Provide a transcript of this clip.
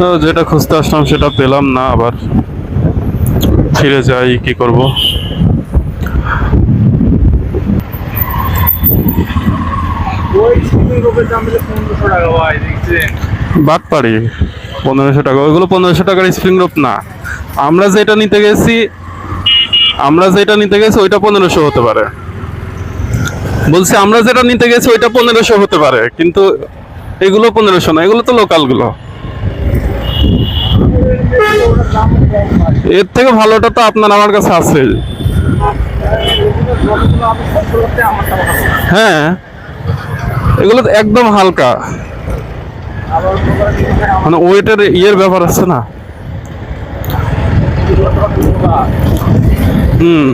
তো যেটা খুঁজতে আসলাম সেটা পেলাম না, আবার ফিরে যাই, কি করব। বাটপাড়ি 1500 টাকা, ওইগুলো 1500 টাকার স্প্রিং রোপ না। আমরা যেটা নিতে গেছি ওইটা 1500 হতে পারে। বলছি আমরা যেটা নিতে গেছি ওইটা 1500 হতে পারে, কিন্তু এগুলো 1500 না, এগুলো তো লোকাল গুলো। এর থেকে ভালোটা তো আপনার আমার কাছে আছে। হ্যাঁ, এগুলো তো একদম হালকা, মানে ওয়েটের ইয়ের ব্যাপার আছে না। হুম।